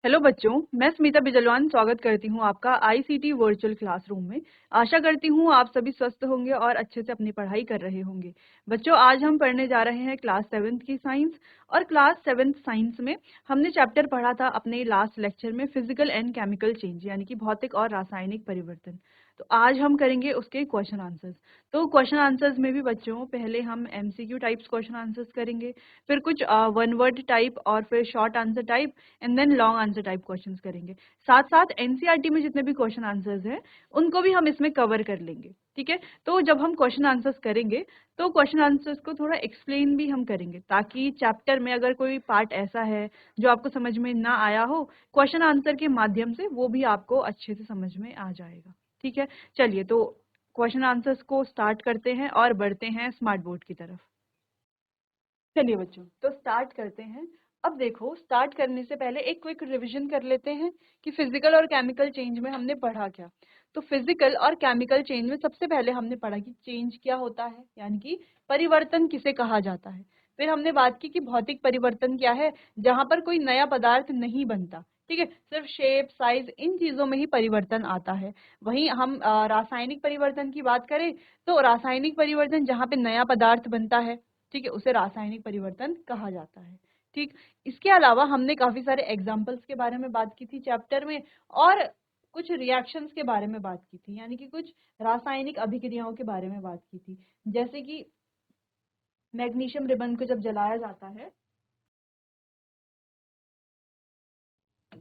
Hello बच्चों, मैं स्मिता बिजलवान स्वागत करती हूँ आपका आईसीटी वर्चुअल क्लासरूम में। आशा करती हूँ आप सभी स्वस्थ होंगे और अच्छे से अपनी पढ़ाई कर रहे होंगे। बच्चों, आज हम पढ़ने जा रहे हैं क्लास 7th की साइंस। और क्लास 7th साइंस में हमने चैप्टर पढ़ा था अपने लास्ट लेक्चर में फिजिकल एंड केमिकल चेंज, यानी कि भौतिक और रासायनिक परिवर्तन। तो आज हम करेंगे उसके क्वेश्चन आंसर्स। तो क्वेश्चन आंसर्स में भी बच्चों पहले हम एमसीक्यू टाइप्स क्वेश्चन आंसर्स करेंगे, फिर कुछ वन वर्ड टाइप और फिर short answer type and then long answer type questions करेंगे। साथ साथ एनसीईआरटी में जितने भी क्वेश्चन आंसर्स हैं उनको भी हम इसमें कवर कर लेंगे। ठीक है, तो जब हम क्वेश्चन आंसर्स करेंगे तो क्वेश्चन आंसर्स को थोड़ा एक्सप्लेन भी हम करेंगे, ताकि चैप्टर में अगर कोई पार्ट ऐसा है जो आपको समझ में ना आया हो, क्वेश्चन आंसर के माध्यम से वो भी आपको अच्छे से समझ में आ जाएगा। ठीक है, चलिए तो क्वेश्चन आंसर्स को स्टार्ट करते हैं और बढ़ते हैं स्मार्ट बोर्ड की तरफ। चलिए बच्चों, तो स्टार्ट करते हैं। अब देखो, स्टार्ट करने से पहले एक क्विक रिवीजन कर लेते हैं कि फिजिकल और केमिकल चेंज में हमने पढ़ा क्या। तो फिजिकल और केमिकल चेंज में सबसे पहले हमने पढ़ा कि चेंज क्या होता है, यानी कि परिवर्तन किसे कहा जाता है। फिर हमने बात की कि भौतिक परिवर्तन क्या है, जहां पर कोई नया पदार्थ नहीं बनता। ठीक है, सिर्फ शेप साइज इन चीजों में ही परिवर्तन आता है। वहीं हम रासायनिक परिवर्तन की बात करें तो रासायनिक परिवर्तन जहाँ पे नया पदार्थ बनता है, ठीक है, उसे रासायनिक परिवर्तन कहा जाता है। ठीक, इसके अलावा हमने काफी सारे एग्जाम्पल्स के बारे में बात की थी चैप्टर में, और कुछ रिएक्शंस के बारे में बात की थी, यानी कि कुछ रासायनिक अभिक्रियाओं के बारे में बात की थी। जैसे कि मैग्नीशियम रिबन को जब जलाया जाता है,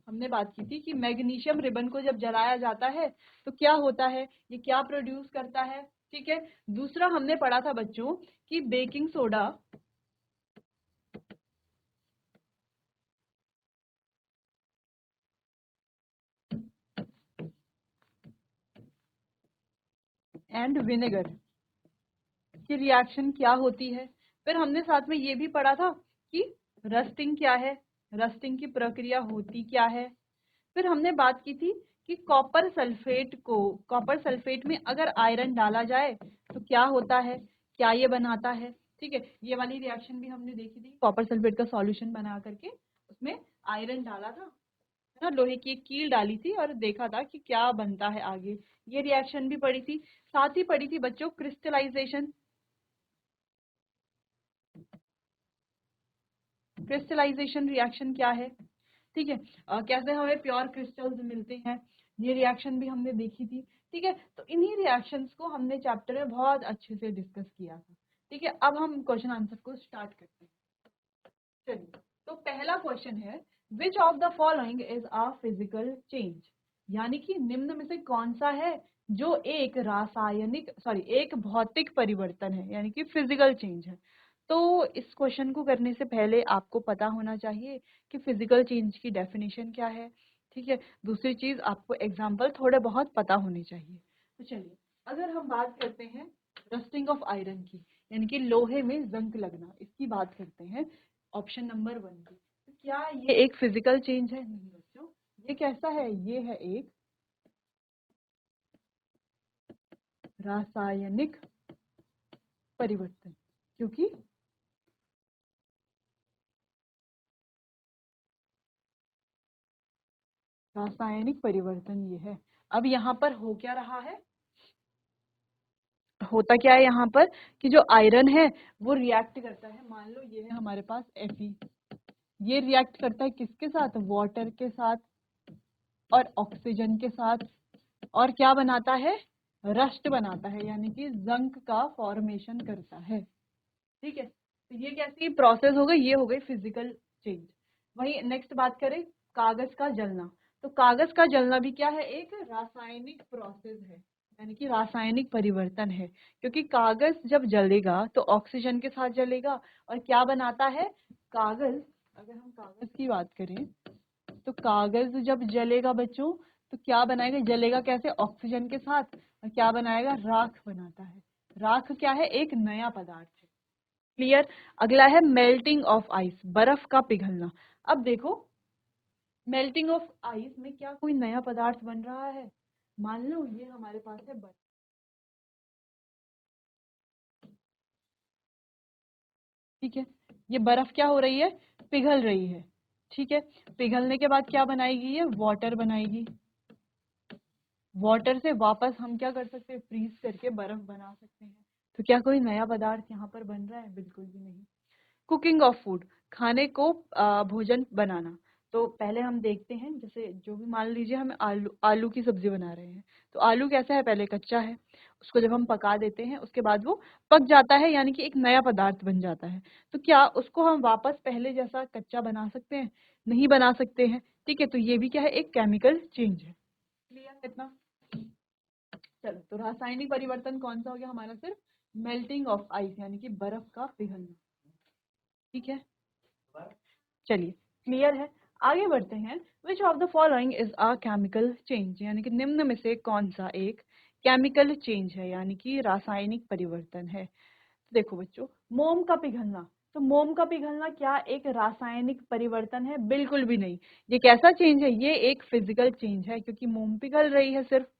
हमने बात की थी कि मैग्नीशियम रिबन को जब जलाया जाता है तो क्या होता है, ये क्या प्रोड्यूस करता है। ठीक है, दूसरा हमने पढ़ा था बच्चों कि बेकिंग सोडा एंड विनेगर की रिएक्शन क्या होती है। फिर हमने साथ में ये भी पढ़ा था कि रस्टिंग क्या है, रस्टिंग की प्रक्रिया होती क्या है। फिर हमने बात की थी कि कॉपर सल्फेट में अगर आयरन डाला जाए तो क्या होता है, क्या ये बनाता है। ठीक है, ये वाली रिएक्शन भी हमने देखी थी। कॉपर सल्फेट का सॉल्यूशन बना करके उसमें आयरन डाला था, है ना, लोहे की एक कील डाली थी और देखा था कि क्या बनता है आगे। ये रिएक्शन भी पढ़ी थी। साथ ही पढ़ी थी बच्चों क्रिस्टलाइजेशन। क्रिस्टलाइजेशन रिएक्शन क्या है, ठीक है, कैसे हमें प्योर क्रिस्टल्स मिलते हैं, ये रिएक्शन भी हमने देखी थी। ठीक है, तो इन्हीं रिएक्शंस को हमने चैप्टर में बहुत अच्छे से डिस्कस किया था। ठीक है, अब हम क्वेश्चन आंसर को स्टार्ट करते हैं। चलिए, तो पहला क्वेश्चन है, which of the following is a physical change, यानी कि निम्न में से कौन सा है जो एक भौतिक परिवर्तन है, यानी कि फिजिकल चेंज है। तो इस क्वेश्चन को करने से पहले आपको पता होना चाहिए कि फिजिकल चेंज की डेफिनेशन क्या है। ठीक है, दूसरी चीज आपको एग्जाम्पल थोड़े बहुत पता होने चाहिए। तो चलिए, अगर हम बात करते हैं रस्टिंग ऑफ आयरन की, यानी कि लोहे में जंग लगना, इसकी बात करते हैं ऑप्शन नंबर 1 की, तो क्या ये एक फिजिकल चेंज है? नहीं बच्चों, ये कैसा है, ये है एक रासायनिक परिवर्तन, क्योंकि रासायनिक परिवर्तन ये है। अब यहाँ पर हो क्या रहा है, होता क्या है यहाँ पर कि जो आयरन है वो रिएक्ट करता है। मान लो ये है हमारे पास Fe, ये रिएक्ट करता है किसके साथ, वाटर के साथ और ऑक्सीजन के साथ, और क्या बनाता है, रस्ट बनाता है, यानी कि जंक का फॉर्मेशन करता है। ठीक है, तो ये कैसी प्रोसेस हो गई, ये हो गई फिजिकल चेंज। वही नेक्स्ट बात करें कागज का जलना, तो कागज का जलना भी क्या है, एक रासायनिक प्रोसेस है, यानी कि रासायनिक परिवर्तन है। क्योंकि कागज जब जलेगा तो ऑक्सीजन के साथ जलेगा और क्या बनाता है, कागज। अगर हम कागज की बात करें तो कागज जब जलेगा बच्चों तो क्या बनाएगा, जलेगा कैसे, ऑक्सीजन के साथ, और क्या बनाएगा, राख बनाता है। राख क्या है, एक नया पदार्थ है। क्लियर। अगला है मेल्टिंग ऑफ आइस, बर्फ का पिघलना। अब देखो, मेल्टिंग ऑफ आइस में क्या कोई नया पदार्थ बन रहा है। मान लो ये हमारे पास है बर्फ, ठीक है, ये बर्फ क्या हो रही है, पिघल रही है। ठीक है, पिघलने के बाद क्या बनाएगी, ये वाटर बनाएगी। वाटर से वापस हम क्या कर सकते हैं, फ्रीज करके बर्फ बना सकते हैं। तो क्या कोई नया पदार्थ यहाँ पर बन रहा है, बिल्कुल भी नहीं। कुकिंग ऑफ फूड, खाने को भोजन बनाना। तो पहले हम देखते हैं, जैसे जो भी मान लीजिए हम आलू आलू की सब्जी बना रहे हैं, तो आलू कैसा है, पहले कच्चा है, उसको जब हम पका देते हैं उसके बाद वो पक जाता है, यानी कि एक नया पदार्थ बन जाता है। तो क्या उसको हम वापस पहले जैसा कच्चा बना सकते हैं, नहीं बना सकते हैं। ठीक है, तो ये भी क्या है, एक केमिकल चेंज है। क्लियर इतना। चलो, तो रासायनिक परिवर्तन कौन सा हो गया हमारा, सिर्फ मेल्टिंग ऑफ आइस, यानी कि बर्फ का पिघलना। ठीक है, चलिए, क्लियर है। आगे बढ़ते हैं। विच of the following is a chemical change, यानी कि निम्न में से कौन सा एक केमिकल चेंज है, यानी कि रासायनिक परिवर्तन है। तो देखो बच्चों, मोम का पिघलना, तो मोम का पिघलना क्या एक रासायनिक परिवर्तन है, बिल्कुल भी नहीं। ये कैसा चेंज है, ये एक फिजिकल चेंज है, क्योंकि मोम पिघल रही है सिर्फ।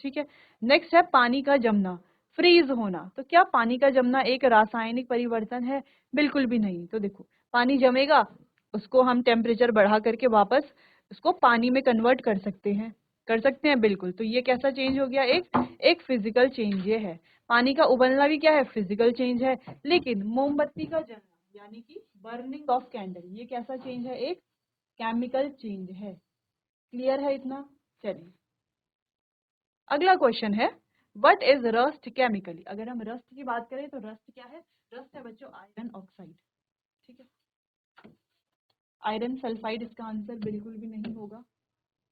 ठीक है, नेक्स्ट है पानी का जमना, फ्रीज होना। तो क्या पानी का जमना एक रासायनिक परिवर्तन है, बिल्कुल भी नहीं। तो देखो, पानी जमेगा, उसको हम टेम्परेचर बढ़ा करके वापस उसको पानी में कन्वर्ट कर सकते हैं बिल्कुल। तो ये कैसा चेंज हो गया, एक फिजिकल चेंज ये है। पानी का उबलना भी क्या है, फिजिकल चेंज है। लेकिन मोमबत्ती का जलना, यानी कि बर्निंग ऑफ कैंडल, ये कैसा चेंज है, एक केमिकल चेंज है। क्लियर है इतना। चलिए, अगला क्वेश्चन है, व्हाट इज रस्ट केमिकली। अगर हम रस्ट की बात करें तो रस्ट क्या है, रस्ट है बच्चों आयरन ऑक्साइड। ठीक है, आयरन सल्फाइड इसका आंसर बिल्कुल भी नहीं होगा।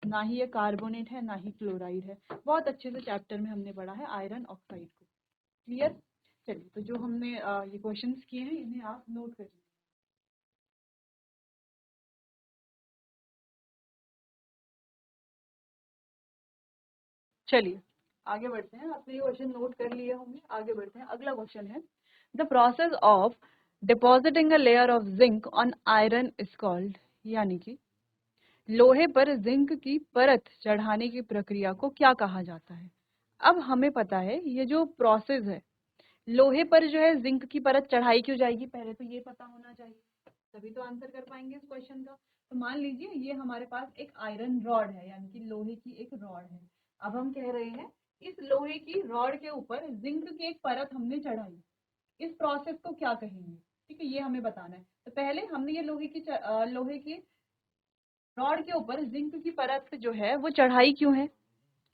ना ही ये कार्बोनेट है, ना ही क्लोराइड है। बहुत अच्छे से चैप्टर में हमने पढ़ा है आयरन ऑक्साइड को। क्लियर। चलिए, तो जो हमने ये क्वेश्चंस किए हैं इन्हें आप नोट कर लीजिए। चलिए, आगे बढ़ते हैं। आपने ये क्वेश्चन नोट कर लिए होंगे, आगे बढ़ते हैं। अगला क्वेश्चन है, the process of depositing a layer of zinc on iron is called, यानी कि लोहे पर जिंक की परत चढ़ाने की प्रक्रिया को क्या कहा जाता है। अब हमें पता है ये जो प्रोसेस है, लोहे पर जो है जिंक की परत चढ़ाई क्यों जाएगी, पहले तो ये पता होना चाहिए, तभी तो आंसर कर पाएंगे इस क्वेश्चन का। तो मान लीजिए ये हमारे पास एक आयरन रॉड है, यानी कि लोहे की एक रॉड है। अब हम कह रहे हैं इस लोहे की रॉड के ऊपर जिंक की एक परत हमने चढ़ाई, इस प्रोसेस को क्या कहेंगे। ठीक है, ये हमें बताना है। तो पहले हमने ये लोहे की रॉड के ऊपर जिंक की परत जो है वो चढ़ाई क्यों है,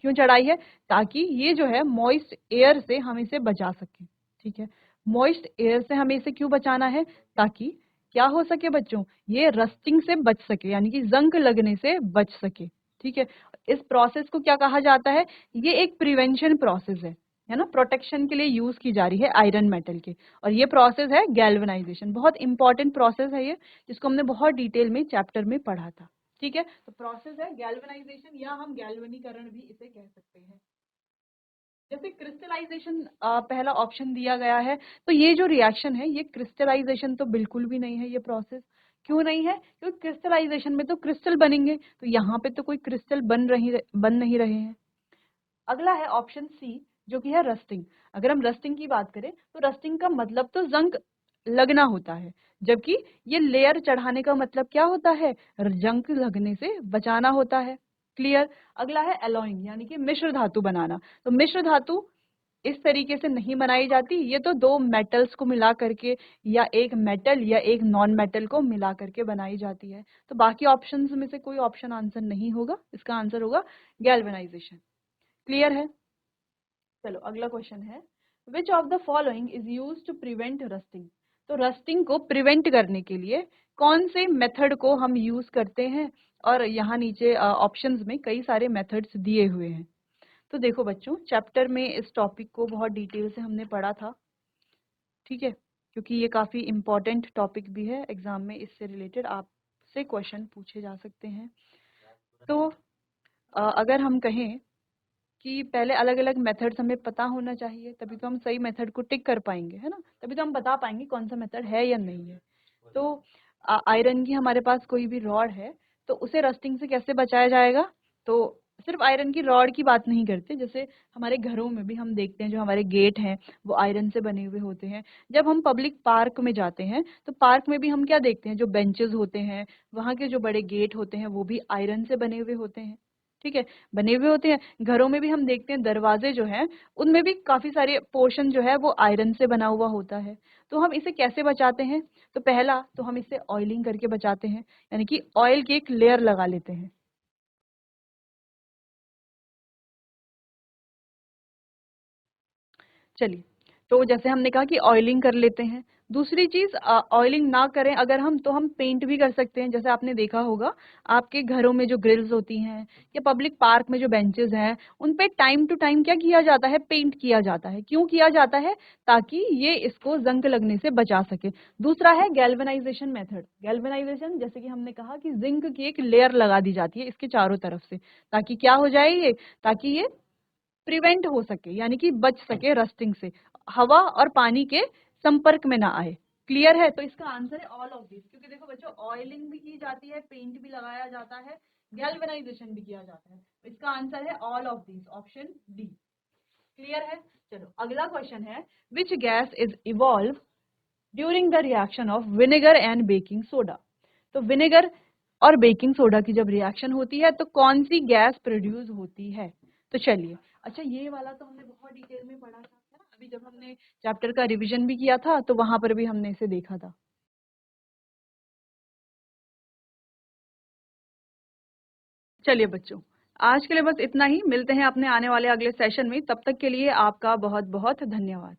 क्यों चढ़ाई है, ताकि ये जो है मॉइस्ट एयर से हम इसे बचा सकें। ठीक है, मॉइस्ट एयर से हमें इसे क्यों बचाना है, ताकि क्या हो सके बच्चों, ये रस्टिंग से बच सके, यानी कि जंग लगने से बच सके। ठीक है, इस प्रोसेस को क्या कहा जाता है, ये एक प्रिवेंशन प्रोसेस है ना, प्रोटेक्शन के लिए यूज की जा रही है आयरन मेटल के। और ये प्रोसेस है गैल्वेनाइजेशन, बहुत इंपॉर्टेंट प्रोसेस है ये, जिसको हमने बहुत डिटेल में चैप्टर में पढ़ा था। ठीक है, तो प्रोसेस है गैल्वेनाइजेशन, या हम गैल्वेनीकरण भी इसे कह सकते हैं। जैसे क्रिस्टलाइजेशन पहला ऑप्शन दिया गया है, तो ये जो रिएक्शन है ये क्रिस्टलाइजेशन तो बिल्कुल भी नहीं है ये प्रोसेस। क्यों नहीं है, क्योंकि क्रिस्टलाइजेशन में तो क्रिस्टल बनेंगे, तो यहाँ पे तो कोई क्रिस्टल बन नहीं रहे हैं। अगला है ऑप्शन सी, जो कि है रस्टिंग। अगर हम रस्टिंग की बात करें तो रस्टिंग का मतलब तो जंग लगना होता है, जबकि ये लेयर चढ़ाने का मतलब क्या होता है, जंग लगने से बचाना होता है। क्लियर। अगला है एलॉइंग, यानी कि मिश्र धातु बनाना। तो मिश्र धातु इस तरीके से नहीं बनाई जाती, ये तो दो मेटल्स को मिला करके, या एक मेटल या एक नॉन मेटल को मिला करके बनाई जाती है। तो बाकी ऑप्शंस में से कोई ऑप्शन आंसर नहीं होगा, इसका आंसर होगा गैल्वेनाइजेशन। क्लियर है। चलो, अगला क्वेश्चन है, which of the following is use to prevent rusting. तो रस्टिंग को प्रिवेंट करने के लिए कौन से मेथड को हम यूज करते हैं, और यहाँ नीचे ऑप्शंस में कई सारे मेथड्स दिए हुए हैं। तो देखो बच्चों, चैप्टर में इस टॉपिक को बहुत डिटेल से हमने पढ़ा था। ठीक है, क्योंकि ये काफी इंपॉर्टेंट टॉपिक भी है, एग्जाम में इससे रिलेटेड आपसे क्वेश्चन पूछे जा सकते हैं। तो अगर हम कहें कि पहले अलग अलग मेथड्स हमें पता होना चाहिए, तभी तो हम सही मेथड को टिक कर पाएंगे, है ना, तभी तो हम बता पाएंगे कौन सा मेथड है या नहीं है। तो आयरन की हमारे पास कोई भी रॉड है, तो उसे रस्टिंग से कैसे बचाया जाएगा, तो सिर्फ आयरन की रॉड की बात नहीं करते, जैसे हमारे घरों में भी हम देखते हैं जो हमारे गेट हैं वो आयरन से बने हुए होते हैं। जब हम पब्लिक पार्क में जाते हैं तो पार्क में भी हम क्या देखते हैं, जो बेंचेस होते हैं, वहाँ के जो बड़े गेट होते हैं वो भी आयरन से बने हुए होते हैं। ठीक है, बने हुए होते हैं। घरों में भी हम देखते हैं दरवाजे जो हैं उनमें भी काफी सारे पोर्शन जो है वो आयरन से बना हुआ होता है। तो हम इसे कैसे बचाते हैं? तो पहला तो हम इसे ऑयलिंग करके बचाते हैं, यानी कि ऑयल की एक लेयर लगा लेते हैं। चलिए, तो जैसे हमने कहा कि ऑयलिंग कर लेते हैं। दूसरी चीज़, ऑयलिंग ना करें अगर हम, तो हम पेंट भी कर सकते हैं। जैसे आपने देखा होगा, आपके घरों में जो ग्रिल्स होती हैं या पब्लिक पार्क में जो बेंचेस हैं, उन पे टाइम टू टाइम क्या किया जाता है? पेंट किया जाता है। क्यों किया जाता है? ताकि ये इसको ज़ंग लगने से बचा सके। दूसरा है गैल्वेनाइज़ेशन मेथड। गैल्वेनाइज़ेशन, जैसे कि हमने कहा कि ज़िंक की एक लेयर लगा दी जाती है इसके चारों तरफ से, ताकि क्या हो जाए ये? ताकि ये प्रिवेंट हो सके, यानी कि बच सके रस्टिंग से, हवा और पानी के संपर्क में ना आए। क्लियर है? तो इसका आंसर है ऑल ऑफ दिस, क्योंकि देखो बच्चों, ऑयलिंग भी की जाती है, पेंट भी लगाया जाता है, गैल्वेनाइजेशन भी किया जाता है। तो इसका आंसर है all of this, option D. Clear है? चलो अगला क्वेश्चन है, which gas is evolve during the reaction of vinegar and baking soda. तो विनेगर और बेकिंग सोडा की जब रिएक्शन होती है तो कौन सी गैस प्रोड्यूस होती है? तो चलिए, अच्छा ये वाला तो हमने बहुत डिटेल में पढ़ा था, है ना? अभी जब हमने चैप्टर का रिवीजन भी किया था तो वहां पर भी हमने इसे देखा था। चलिए बच्चों, आज के लिए बस इतना ही। मिलते हैं अपने आने वाले अगले सेशन में। तब तक के लिए आपका बहुत बहुत धन्यवाद।